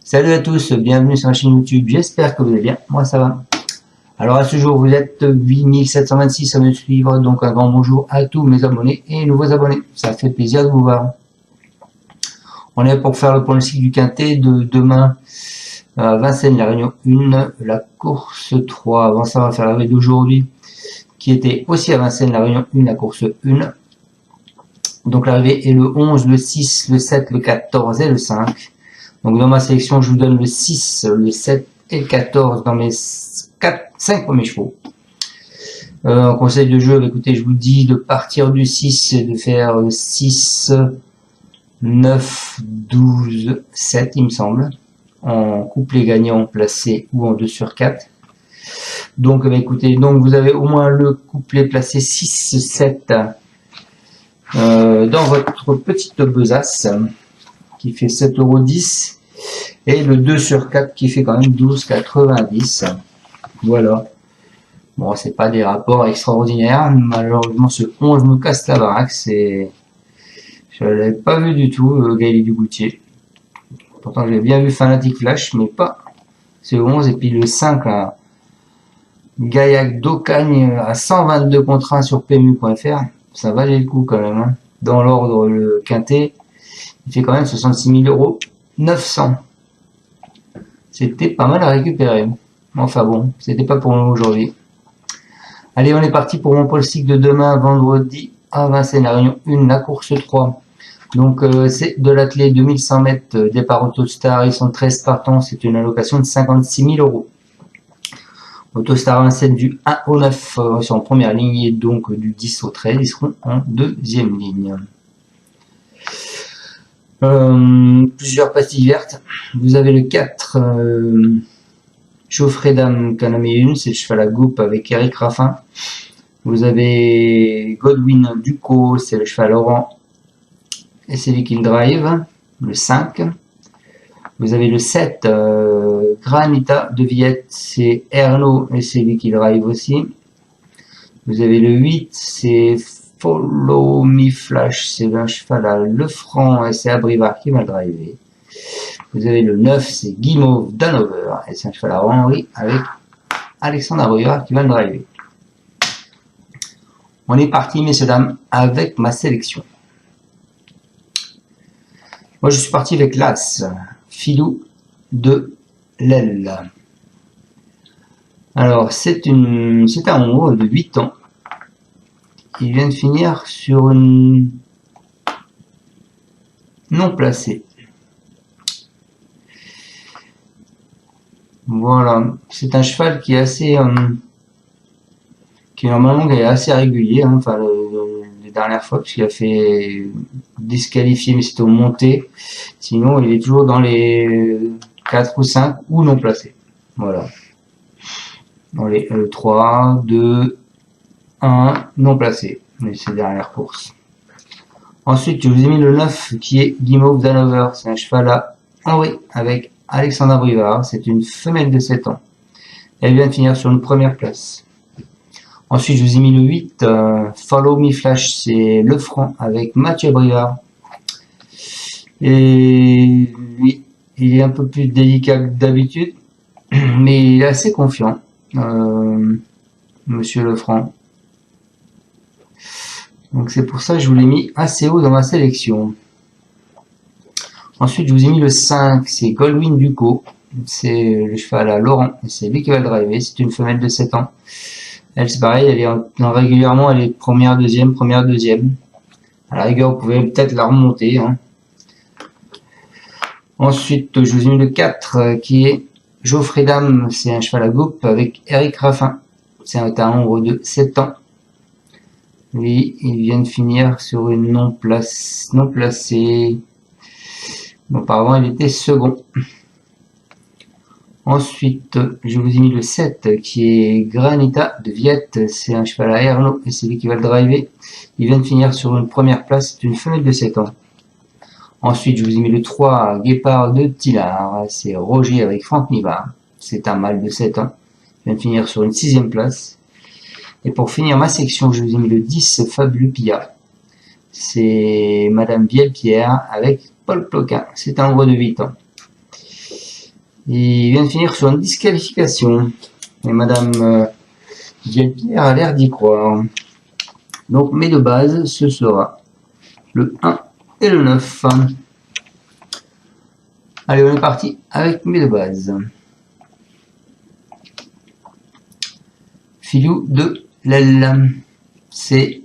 Salut à tous, bienvenue sur la chaîne YouTube, j'espère que vous allez bien, moi ça va. Alors à ce jour vous êtes 8726 à me suivre, donc un grand bonjour à tous mes abonnés et nouveaux abonnés, ça fait plaisir de vous voir. On est pour faire le pronostic du quintet de demain à Vincennes, la Réunion 1, la course 3, avant ça on va faire l'arrivée d'aujourd'hui qui était aussi à Vincennes, la Réunion 1, la course 1. Donc l'arrivée est le 11, le 6, le 7, le 14 et le 5. Donc dans ma sélection, je vous donne le 6, le 7 et le 14 dans mes 5 premiers chevaux. En conseil de jeu, écoutez, je vous dis de partir du 6 et de faire 6, 9, 12, 7, il me semble, en couplet gagnant placé ou en 2 sur 4. Donc écoutez, donc vous avez au moins le couplet placé 6, 7 dans votre petite besace qui fait 7,10 € et le 2 sur 4 qui fait quand même 12,90 €. Voilà. Bon, c'est pas des rapports extraordinaires. Malheureusement, ce 11 me casse la baraque. Je l'avais pas vu du tout, Gaël Dugoutier. Pourtant, j'avais bien vu Fanatic Flash, mais pas ce 11. Et puis le 5, là, Gaillac d'Ocagne à 122 contre 1 sur PMU.fr. Ça valait le coup quand même. Hein. Dans l'ordre, le quintet, il fait quand même 66 000 900 €. C'était pas mal à récupérer. Enfin bon, c'était pas pour nous aujourd'hui. Allez, on est parti pour mon pronostic de demain, vendredi, à Vincennes, la Réunion 1, la course 3. Donc, c'est de l'athlète 2100 mètres, départ Autostar, ils sont 13 partants, c'est une allocation de 56 000 €. Autostar Vincennes du 1 au 9 sont en première ligne et donc du 10 au 13, ils seront en deuxième ligne. Plusieurs pastilles vertes. Vous avez le 4, Geoffrey Dame Canamé 1, c'est le cheval à goupe avec Eric Raffin. Vous avez Godwin Ducot, c'est le cheval Laurent et c'est lui qui le drive, le 5. Vous avez le 7, Granita de Villette, c'est Ernaud et c'est lui qui le drive aussi. Vous avez le 8, c'est Follow Me Flash, c'est un cheval à Lefranc et c'est Abrivard qui va le driver. Vous avez le 9, c'est Guimauve d'Hanover et c'est un cheval à Henri avec Alexandre Abrivard qui va le driver. On est parti, messieurs dames, avec ma sélection. Moi, je suis parti avec l'As, Filou de l'Aile. Alors, c'est un Hongrois de 8 ans. Il vient de finir sur une non placée. Voilà, c'est un cheval qui est assez, qui normalement est assez régulier, hein, enfin les dernières fois, parce qu'il a fait disqualifier, mais c'était au monté. Sinon, il est toujours dans les 4 ou 5 ou non placés. Voilà. Dans les 3, 2, 1 non placé, mais ces dernières courses. Ensuite, je vous ai mis le 9 qui est Guimauve d'Hanover. C'est un cheval à Henri avec Alexandre Abrivard. C'est une femelle de 7 ans. Elle vient de finir sur une première place. Ensuite, je vous ai mis le 8 Follow Me Flash. C'est Lefranc avec Mathieu Abrivard. Et lui, il est un peu plus délicat que d'habitude, mais il est assez confiant, Monsieur Lefranc. Donc c'est pour ça que je vous l'ai mis assez haut dans ma sélection. Ensuite, je vous ai mis le 5, c'est Godwin Ducot. C'est le cheval à Laurent, et c'est lui qui va le driver. C'est une femelle de 7 ans. Elle, c'est pareil, elle est régulièrement, elle est première, deuxième. À la rigueur, vous pouvez peut-être la remonter. Hein. Ensuite, je vous ai mis le 4, qui est Geoffrey Dame. C'est un cheval à goupe avec Eric Raffin. C'est un Hongrois de 7 ans. Lui, il vient de finir sur une non placée. Bon, auparavant, il était second. Ensuite, je vous ai mis le 7 qui est Granita de Villette. C'est un cheval à Ernaud et c'est lui qui va le driver. Il vient de finir sur une première place. C'est une femelle de 7 ans. Ensuite, je vous ai mis le 3 Guépard de Tillard. C'est Roger avec Franck Nivard. C'est un mâle de 7 ans. Il vient de finir sur une 6e place. Et pour finir ma section, je vous ai mis le 10 Fabuleux Pilla. C'est Madame Vielpierre avec Paul Ploquin. C'est un Hongrois de 8 ans. Il vient de finir sur une disqualification. Et Madame Guilpierre a l'air d'y croire. Donc mes deux bases, ce sera le 1 et le 9. Allez, on est parti avec mes deux bases. Filou de l'aile, c'est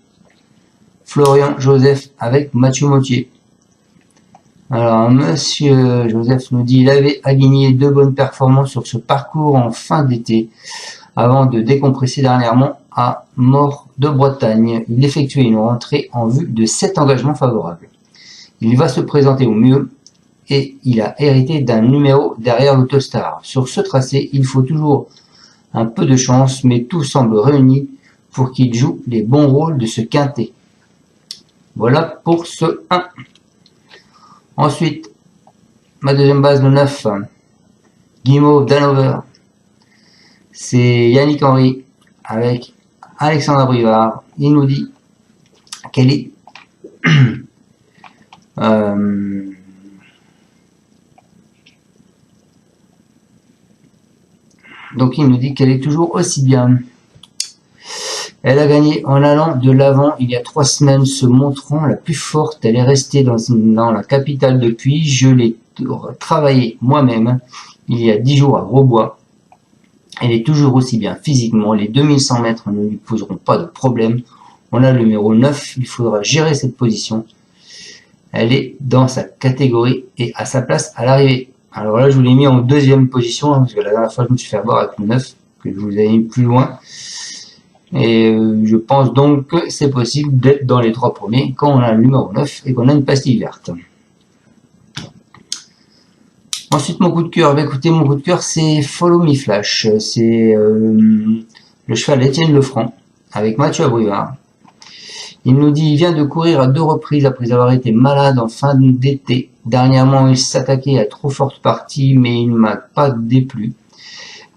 Florian Joseph avec Mathieu Mottier. Alors, Monsieur Joseph nous dit qu'il avait aligné 2 bonnes performances sur ce parcours en fin d'été, avant de décompresser dernièrement à Mort de Bretagne. Il effectuait une rentrée en vue de 7 engagements favorables. Il va se présenter au mieux et il a hérité d'un numéro derrière l'Autostar. Sur ce tracé, il faut toujours un peu de chance, mais tout semble réuni pour qu'il joue les bons rôles de ce quintet. Voilà pour ce 1. Ensuite, ma deuxième base, le 9, Guimauve d'Hanover. C'est Yannick Henry avec Alexandre Brivard. Il nous dit qu'elle est donc il nous dit qu'elle est toujours aussi bien. Elle a gagné en allant de l'avant il y a 3 semaines, se montrant la plus forte. Elle est restée dans la capitale depuis. Je l'ai travaillé moi-même il y a 10 jours à Grosbois. Elle est toujours aussi bien physiquement. Les 2100 mètres ne lui poseront pas de problème. On a le numéro 9. Il faudra gérer cette position. Elle est dans sa catégorie et à sa place à l'arrivée. Alors là, je vous l'ai mis en deuxième position, parce que la dernière fois, je me suis fait avoir avec le 9, que je vous ai mis plus loin. Et je pense donc que c'est possible d'être dans les 3 premiers quand on a le numéro 9 et qu'on a une pastille verte. Ensuite, mon coup de cœur. Écoutez, mon coup de cœur, c'est Follow Me Flash. C'est le cheval d'Étienne Lefranc avec Mathieu Abrivard. Il nous dit, il vient de courir à 2 reprises après avoir été malade en fin d'été. Dernièrement, il s'attaquait à trop forte partie, mais il ne m'a pas déplu.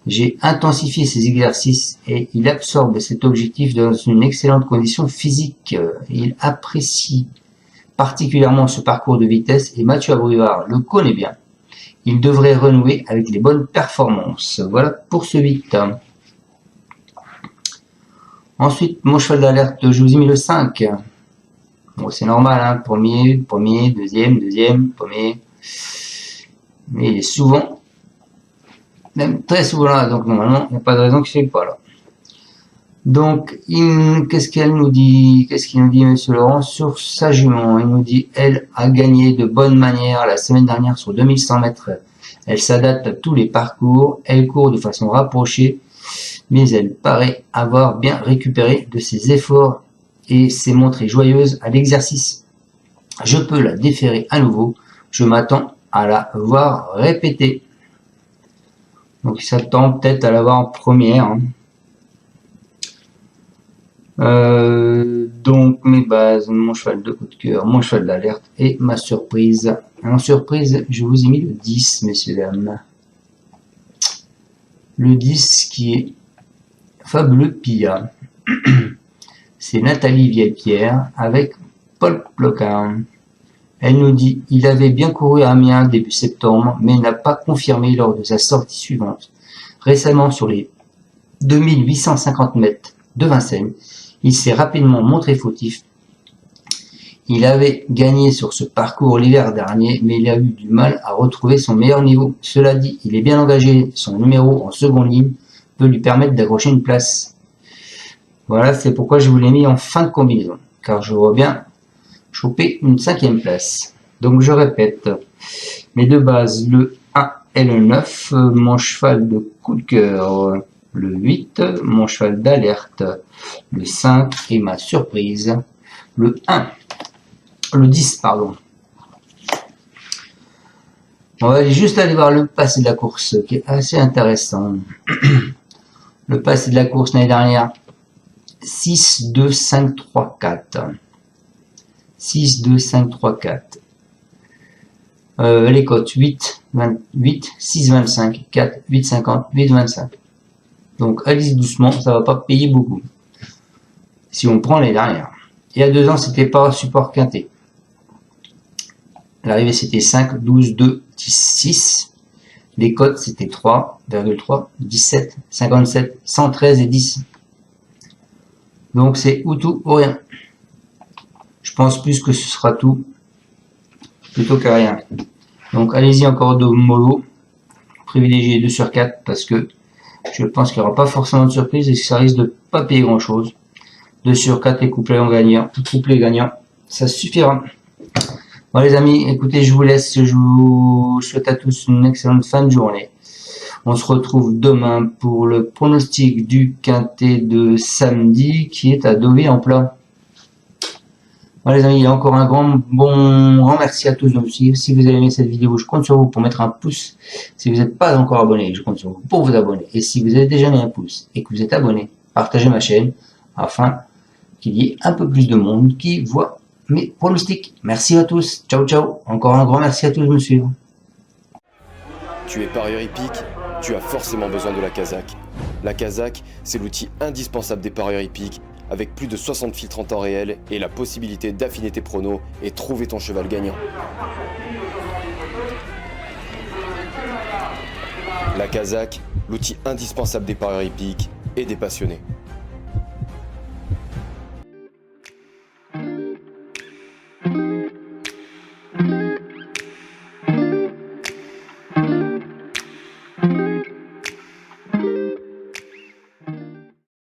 J'ai intensifié ses exercices et il absorbe cet objectif dans une excellente condition physique. Il apprécie particulièrement ce parcours de vitesse et Mathieu Abrivard le connaît bien. Il devrait renouer avec les bonnes performances. Voilà pour ce 8. Ensuite, mon cheval d'alerte, je vous ai mis le 5. Bon, c'est normal, hein, premier, deuxième, premier. Mais il est souvent, même très souvent là, donc normalement, il n'y a pas de raison qu'il ne soit pas là. Donc, qu'est-ce qu'il nous dit, monsieur Laurent, sur sa jument? Il nous dit, elle a gagné de bonne manière la semaine dernière sur 2100 mètres. Elle s'adapte à tous les parcours, elle court de façon rapprochée, mais elle paraît avoir bien récupéré de ses efforts et s'est montrée joyeuse à l'exercice. Je peux la déférer à nouveau, je m'attends à la voir répéter. Donc il s'attend peut-être à la voir en première. Donc mes bases, mon cheval de coup de cœur, mon cheval d'alerte et ma surprise. En surprise, je vous ai mis le 10, messieurs dames. Le 10 qui est Fabuleux Pia. C'est Nathalie Vieille-Pierre avec Paul Plocard. Elle nous dit, il avait bien couru à Amiens début septembre, mais n'a pas confirmé lors de sa sortie suivante. Récemment, sur les 2850 mètres de Vincennes, il s'est rapidement montré fautif. Il avait gagné sur ce parcours l'hiver dernier, mais il a eu du mal à retrouver son meilleur niveau. Cela dit, il est bien engagé. Son numéro en seconde ligne peut lui permettre d'accrocher une place. Voilà, c'est pourquoi je vous l'ai mis en fin de combinaison, car je vois bien choper une 5e place. Donc je répète, mes deux bases, le 1 et le 9, mon cheval de coup de cœur, le 8, mon cheval d'alerte, le 5 et ma surprise, le 1, le 10, pardon. On va juste aller voir le passé de la course, qui est assez intéressant. Le passé de la course l'année dernière, 6, 2, 5, 3, 4. 6, 2, 5, 3, 4. Les cotes 8, 28, 6, 25, 4, 8, 50, 8, 25. Donc allez-y doucement, ça va pas payer beaucoup. Si on prend les dernières. Il y a 2 ans, c'était pas support quinté. L'arrivée c'était 5, 12, 2, 10, 6. Les cotes, c'était 3,3, 17, 57, 113 et 10. Donc c'est ou tout ou rien. Je pense plus que ce sera tout plutôt que rien. Donc allez-y encore de mollo. Privilégiez 2 sur 4 parce que je pense qu'il n'y aura pas forcément de surprise et que ça risque de pas payer grand chose. 2 sur 4 et couplet gagnant, ça suffira. Bon les amis, écoutez, je vous laisse, je vous souhaite à tous une excellente fin de journée. On se retrouve demain pour le pronostic du quintet de samedi qui est à Deauville en plat. Bon les amis, encore un grand merci à tous de me suivre. Si vous avez aimé cette vidéo, je compte sur vous pour mettre un pouce. Si vous n'êtes pas encore abonné, je compte sur vous pour vous abonner. Et si vous avez déjà mis un pouce et que vous êtes abonné, partagez ma chaîne afin qu'il y ait un peu plus de monde qui voit mes pronostics. Merci à tous. Ciao, ciao. Encore un grand merci à tous de me suivre. Tu es parieur hippique, tu as forcément besoin de la Kazakh. La Kazakh, c'est l'outil indispensable des parieurs hippiques, avec plus de 60 filtres en temps réel et la possibilité d'affiner tes pronos et trouver ton cheval gagnant. La Kazakh, l'outil indispensable des parieurs hippiques et des passionnés.